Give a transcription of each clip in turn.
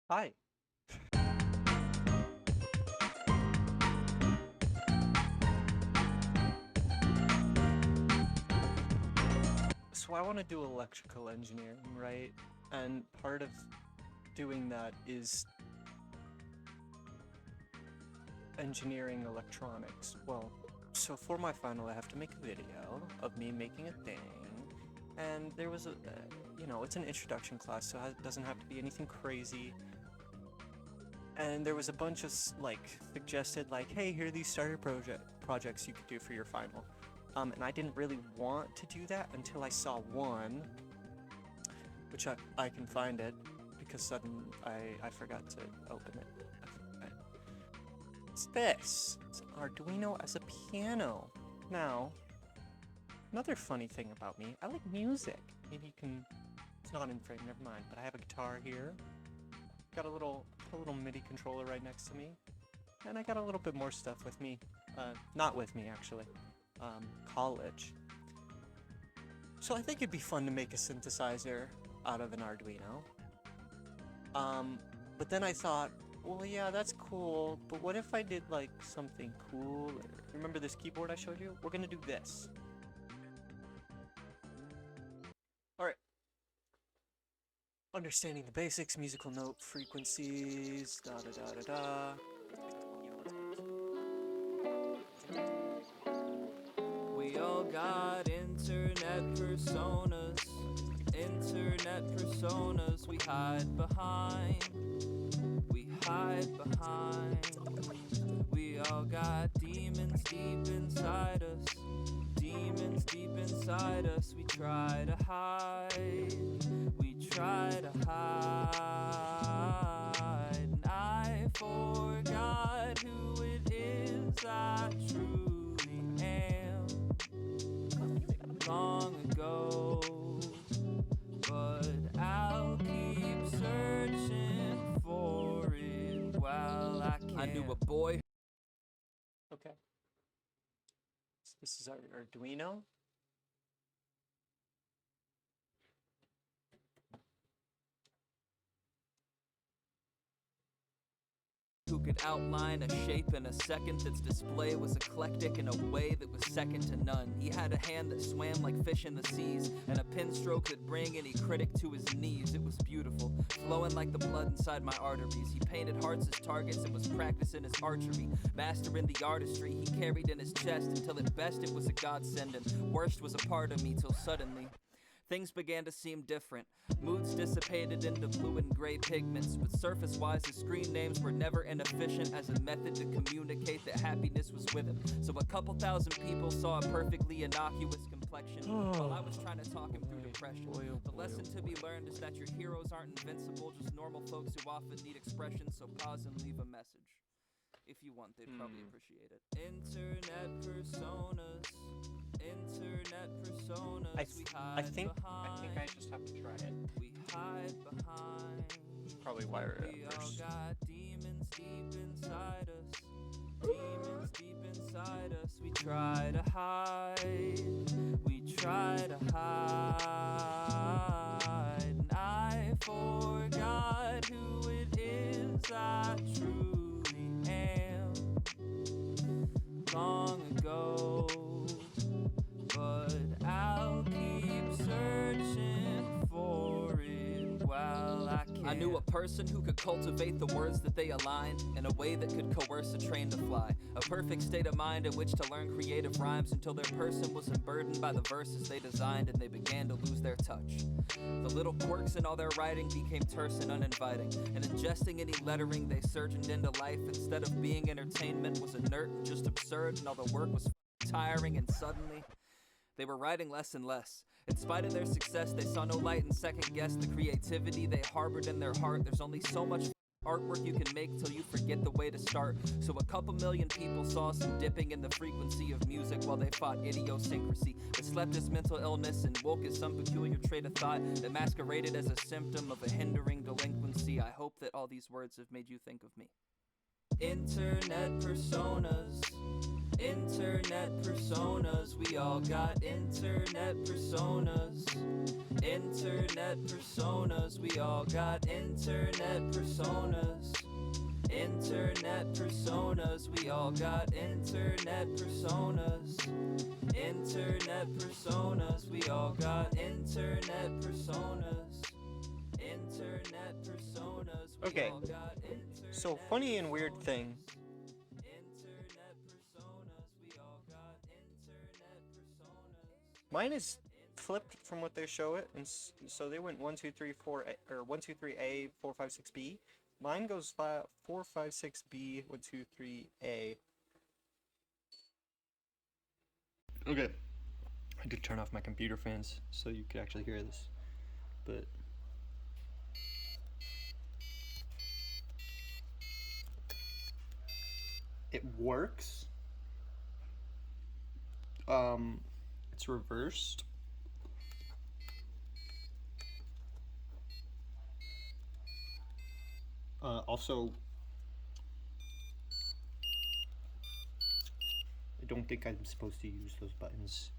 Hi. So I want to do electrical engineering, right? And part of doing that is engineering electronics. Well, so for my final, I have to make a video of me making a thing. And there was it's an introduction class, so it doesn't have to be anything crazy. And there was a bunch of suggested hey, here are these starter projects you could do for your final. And I didn't really want to do that until I saw one, which I can find it because suddenly I forgot to open it. It's this. It's an Arduino as a piano. Now, another funny thing about me, I like music. Maybe you can. It's not in frame. Never mind. But I have a guitar here. Got a little MIDI controller right next to me, and I got a little bit more stuff with me. Not with me actually. College. So I think it'd be fun to make a synthesizer out of an Arduino. But then I thought, well, yeah, that's cool, but what if I did something cool? Remember this keyboard I showed you? We're gonna do this. Alright. Understanding the basics, musical note frequencies, da da da da da. We all got internet personas, we hide behind, we all got demons deep inside us, we try to hide, and I forgot who it is I truly am long ago, but I'll keep searching for it while I can. I knew a boy. Okay. So this is our Arduino. Who could outline a shape in a second. Its display was eclectic in a way that was second to none. He had a hand that swam like fish in the seas, and a pen stroke that'd bring any critic to his knees. It was beautiful, flowing like the blood inside my arteries. He painted hearts as targets and was practicing his archery, mastering the artistry he carried in his chest, until at best it was a godsend, and worst was a part of me, till suddenly things began to seem different. Moods dissipated into blue and gray pigments, but surface-wise his screen names were never inefficient as a method to communicate that happiness was with him. So a couple thousand people saw a perfectly innocuous complexion while I was trying to talk him through depression. The lesson to be learned is that your heroes aren't invincible, just normal folks who often need expression, so pause and leave a message. If you want, they'd probably appreciate it. Internet personas. I think I just have to try it. We hide behind. Probably wire it We up all first. got demons deep inside us. We try to hide. And I forgot who it is I truly am long ago, but I'll keep searching for it while I can. I knew a person who could cultivate the words that they align in a way that could coerce a train to fly. A perfect state of mind in which to learn creative rhymes until their person was unburdened by the verses they designed and they began to lose their touch. The little quirks in all their writing became terse and uninviting, and ingesting any lettering they surgeoned into life instead of being entertainment was inert and just absurd, and all the work was tiring, and suddenly they were writing less and less. In spite of their success, they saw no light and second-guessed the creativity they harbored in their heart. There's only so much artwork you can make till you forget the way to start. So a couple million people saw some dipping in the frequency of music while they fought idiosyncrasy that slept as mental illness and woke as some peculiar trait of thought that masqueraded as a symptom of a hindering delinquency. I hope that all these words have made you think of me. Internet personas. We all got internet personas. Internet personas, we all got internet personas. Internet personas, we all got internet personas. Internet personas, we all got internet personas. Internet personas, we Okay, all got internet. so funny and weird thing. Internet personas, we all got internet personas. Mine is flipped from what they show it, and so they went 1, 2, 3, 4, or 1, 2, 3, A, 4, 5, 6, B. Mine goes 4, 5, 6, B, 1, 2, 3, A. Okay. I did turn off my computer fans so you could actually hear this, but it works. It's reversed. Also, I don't think I'm supposed to use those buttons.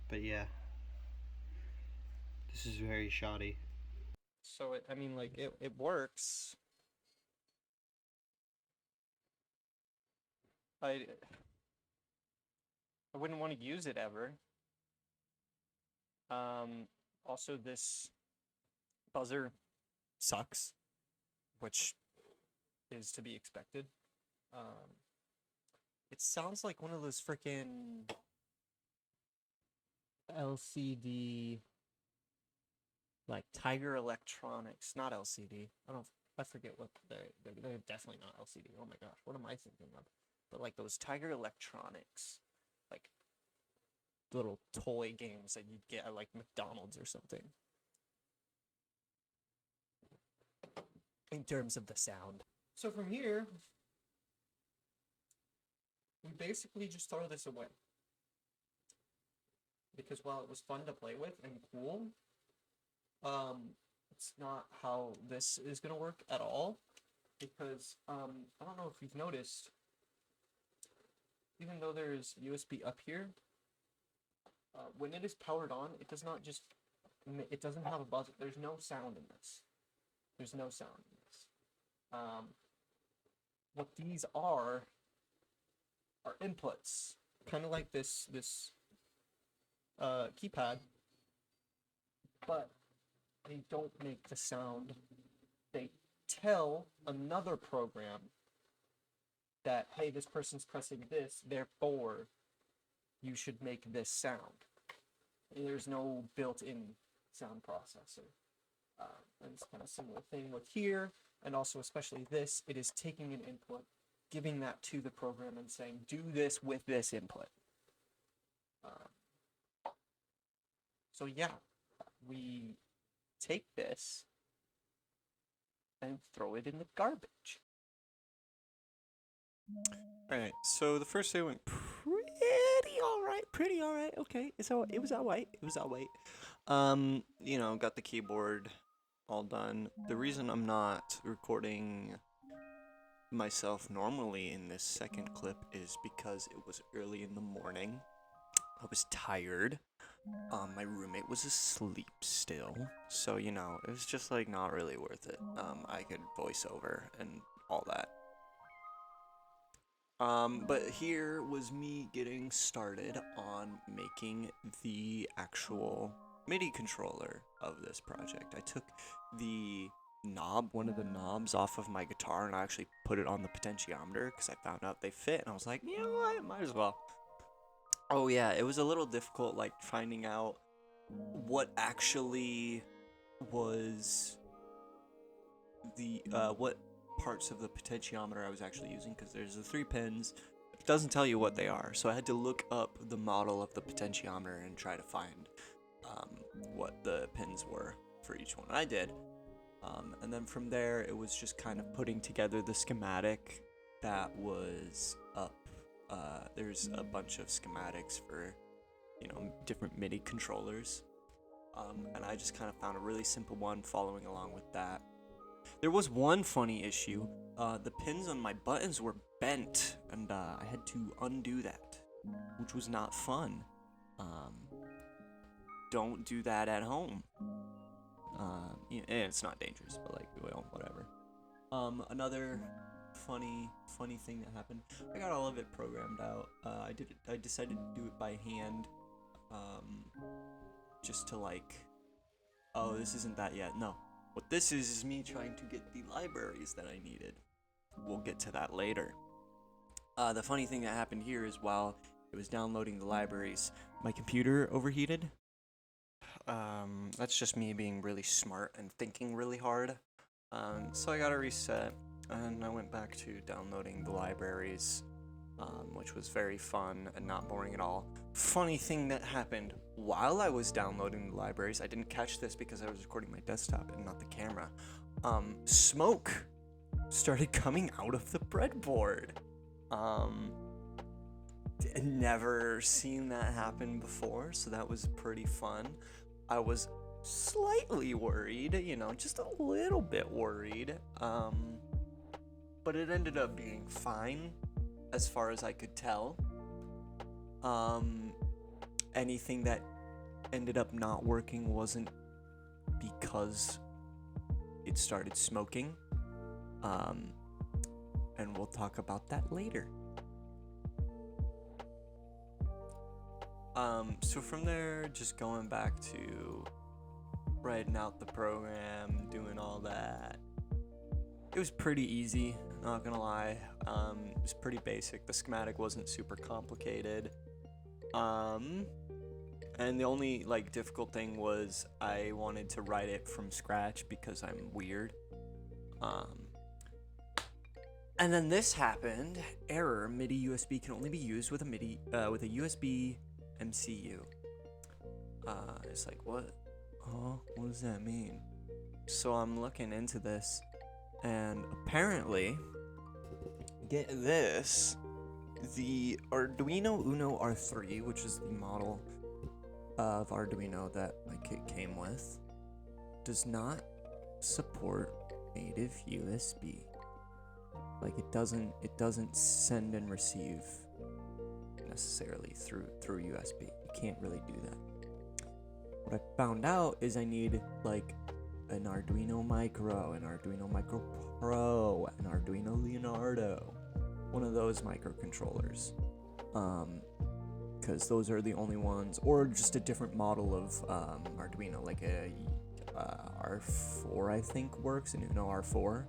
But yeah, this is very shoddy. So, I mean, like, it works. I wouldn't want to use it ever. Also, this buzzer sucks, which is to be expected. It sounds like one of those freaking LCD, like Tiger Electronics, not LCD. I forget what they're definitely not LCD. Oh my gosh, what am I thinking of? But like those Tiger Electronics, like little toy games that you'd get at like McDonald's or something. In terms of the sound. So from here, we basically just throw this away. Because while it was fun to play with and cool, it's not how this is going to work at all. Because, I don't know if you've noticed, even though there's USB up here, when it is powered on, it does not just, it doesn't have a buzzer. There's no sound in this. There's no sound in this. What these are inputs, kind of like this keypad, but they don't make the sound. They tell another program that, hey, this person's pressing this, therefore you should make this sound. There's no built-in sound processor. And it's kind of similar thing with here, and also especially this, it is taking an input, giving that to the program and saying, do this with this input. So yeah, we take this and throw it in the garbage. Alright, so the first day went pretty alright, okay, it was alright. You know, got the keyboard all done. The reason I'm not recording myself normally in this second clip is because it was early in the morning. I was tired. My roommate was asleep still, so you know, it was just like not really worth it. I could voice over and all that. But here was me getting started on making the actual MIDI controller of this project. I took one of the knobs off of my guitar, and I actually put it on the potentiometer because I found out they fit, and I was like, you know what, might as well. Oh yeah, it was a little difficult, like, finding out what actually was the, what parts of the potentiometer I was actually using, because there's the 3 pins. It doesn't tell you what they are, so I had to look up the model of the potentiometer and try to find what the pins were for each one. I did. And then from there, it was just kind of putting together the schematic that was up. There's a bunch of schematics for, you know, different MIDI controllers. And I just kind of found a really simple one following along with that. There was one funny issue. The pins on my buttons were bent, and I had to undo that, which was not fun. Don't do that at home. It's not dangerous, but like, well, whatever. Another funny thing that happened. I got all of it programmed out. I decided to do it by hand, just to like, oh, this isn't that yet. No, what this is me trying to get the libraries that I needed. We'll get to that later. The funny thing that happened here is while it was downloading the libraries, my computer overheated. That's just me being really smart and thinking really hard. So I got to reset, and I went back to downloading the libraries, which was very fun and not boring at all. Funny thing that happened while I was downloading the libraries, I didn't catch this because I was recording my desktop and not the camera. Smoke started coming out of the breadboard. Never seen that happen before, so that was pretty fun. I was slightly worried, just a little bit worried, but it ended up being fine as far as I could tell. Anything that ended up not working wasn't because it started smoking, and we'll talk about that later. So from there, just going back to writing out the program, doing all that. It was pretty easy, not gonna lie. It was pretty basic. The schematic wasn't super complicated. And the only difficult thing was I wanted to write it from scratch because I'm weird. And then this happened. Error: MIDI USB can only be used with a USB MCU. It's like, what? Oh, what does that mean? So I'm looking into this, and apparently, get this, the Arduino Uno R3, which is the model of Arduino that my kit came with, does not support native USB. It doesn't send and receive necessarily through USB. You can't really do that. What I found out is I need an Arduino Micro, an Arduino Micro Pro, an Arduino Leonardo, one of those microcontrollers, because those are the only ones, or just a different model of Arduino, like a R4 I think works, an Uno R4,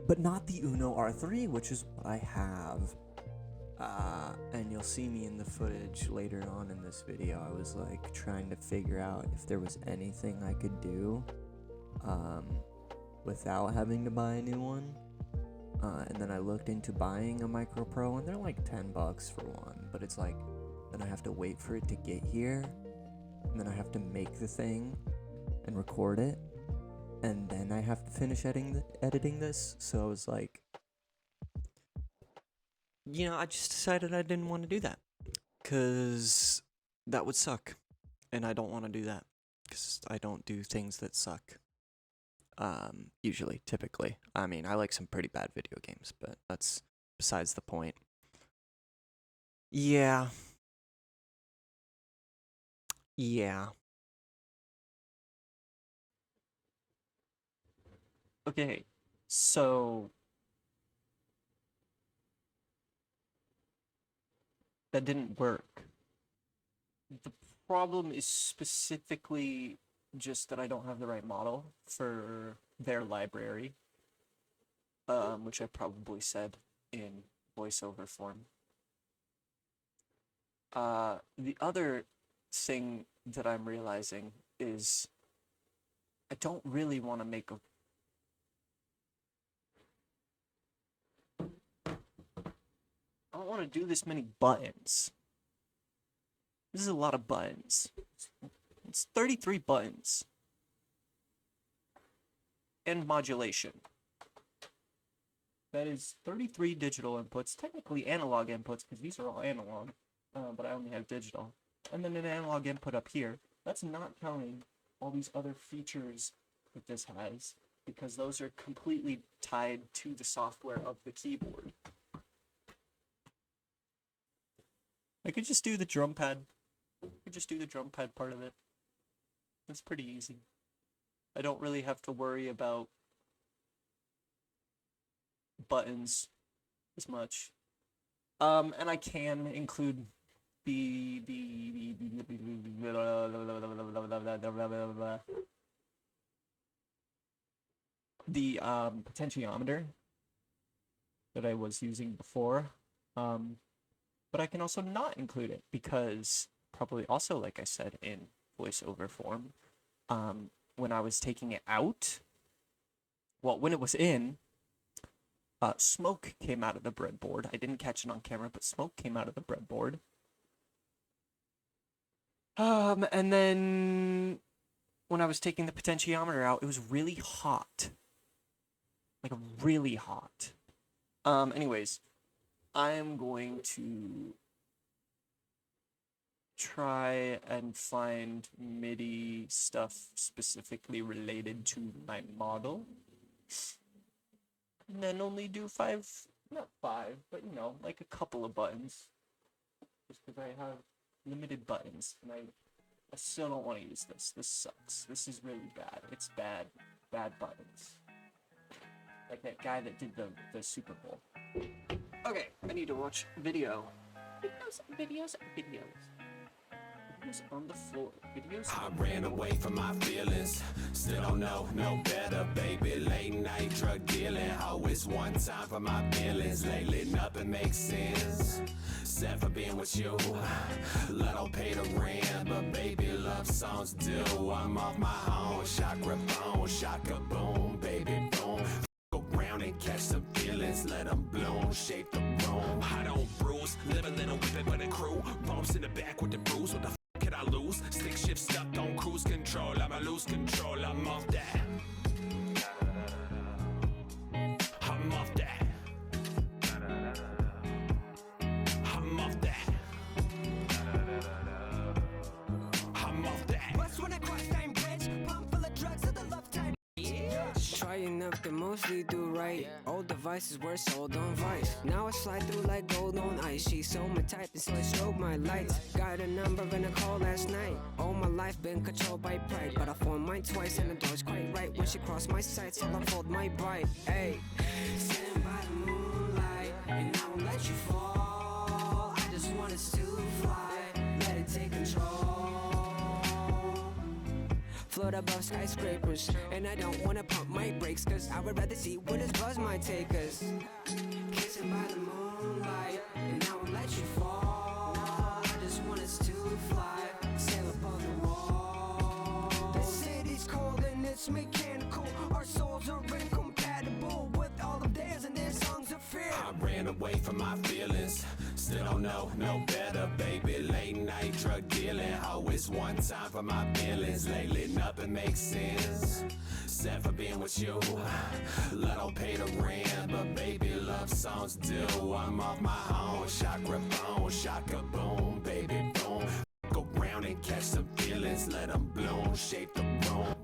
but not the Uno R3, which is what I have. And you'll see me in the footage later on in this video. I was trying to figure out if there was anything I could do without having to buy a new one. And then I looked into buying a Micro Pro, and they're $10 for one, but it's then I have to wait for it to get here, and then I have to make the thing and record it, and then I have to finish editing this. So I was I just decided I didn't want to do that, because that would suck, and I don't want to do that, because I don't do things that suck, typically. I mean, I like some pretty bad video games, but that's besides the point. Yeah. Okay, so that didn't work. The problem is specifically just that I don't have the right model for their library, which I probably said in voiceover form. The other thing that I'm realizing is I don't really want to make a I don't want to do this many buttons. This is a lot of buttons. It's 33 buttons. And modulation. That is 33 digital inputs, technically analog inputs, because these are all analog, but I only have digital. And then an analog input up here. That's not counting all these other features that this has, because those are completely tied to the software of the keyboard. I could just do the drum pad. I could just do the drum pad part of it. It's pretty easy. I don't really have to worry about buttons as much. And I can include the potentiometer that I was using before. But I can also not include it because probably also, like I said, in voiceover form, when I was taking it out, well, when it was in, smoke came out of the breadboard. I didn't catch it on camera, but smoke came out of the breadboard. And then when I was taking the potentiometer out, it was really hot. Like, really hot. Anyways, I'm going to try and find MIDI stuff specifically related to my model. And then only do not five, but you know, like a couple of buttons. Just because I have limited buttons, and I still don't want to use this. This sucks. This is really bad. It's bad buttons. Like that guy that did the Super Bowl. Okay, I need to watch video. Videos on the floor. Videos. I ran away from my feelings. Still don't know no better, baby. Late night drug dealing. Always one time for my feelings. Lately nothing makes sense. Except for being with you. Let don't pay the rent, but baby love songs do. I'm off my own. Chakra bone, shaka boom, baby boom. Go round and catch some feelings. Let them bloom, shape the room. I don't bruise, live a little whip it with a crew. Bumps in the back with the bruise. What the could I lose? Stick shift stuck on cruise control. I'ma lose control. I'm off that. I'm off that. I'm off that. I'm off that. What's when I cross time bridge? Pump full of drugs of the love time. Trying up to mostly do right. Old devices were sold on Vice. Now I slide through like gold on ice. She's so my type, and so I strobe my lights. Got a number and a call last night. All my life been controlled by pride, but I formed mine twice and the door's quite right. When she crossed my sights, I'll unfold my bite. Hey, sitting by the moonlight, and I won't let you fall. I just want us to fly, let it take control. Float above skyscrapers, and I don't wanna pump my brakes, cause I would rather see where this buzz might take us. Kissing by the moonlight, and I won't let you fall. I just want us to fly, sail above the wall. The city's cold and it's mechanical. Our souls are incompatible with all of theirs, and their songs of fear. I ran away from my feelings. Still don't know no better, baby. Late night drug dealing. Always one time for my feelings. Lately nothing makes sense. Except for being with you. Let don't pay the rent, but baby love songs do. I'm off my own. Chakra bone, shaka boom, baby boom. Go round and catch some feelings. Let them bloom, shape the room.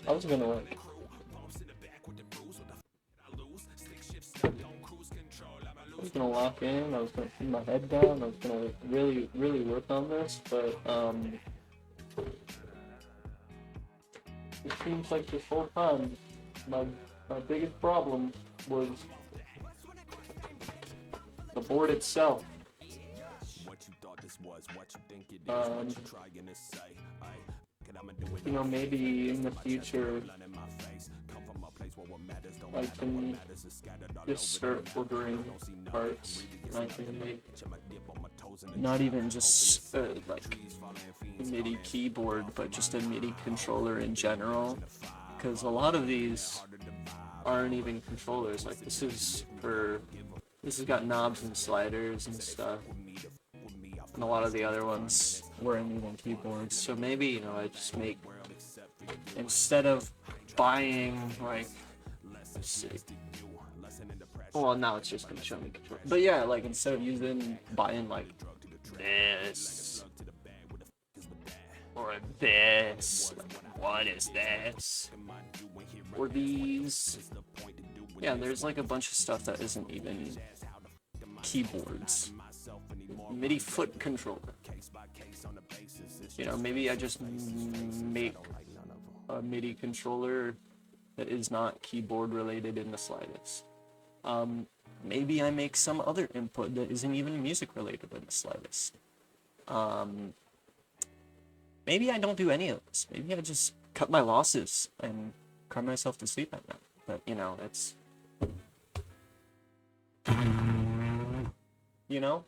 I was gonna like I was gonna lock in, I was gonna put my head down, I was gonna like really work on this, but it seems like this whole time my biggest problem was the board itself. You know, maybe in the future I can just start ordering parts, and I can make not even just like a MIDI keyboard, but just a MIDI controller in general, because a lot of these aren't even controllers. Like this has got knobs and sliders and stuff, and a lot of the other ones weren't even keyboards. So maybe, you know, I just make, instead of buying like, let's see, well, now it's just gonna show me control. But yeah, like instead of buying like this or this, like, what is this, or these, yeah, there's like a bunch of stuff that isn't even keyboards, MIDI foot controller. You know, maybe I just make a MIDI controller that is not keyboard related in the slightest. Maybe I make some other input that isn't even music related in the slightest. Maybe I don't do any of this. Maybe I just cut my losses and cry myself to sleep at night. But, you know, it's... You know?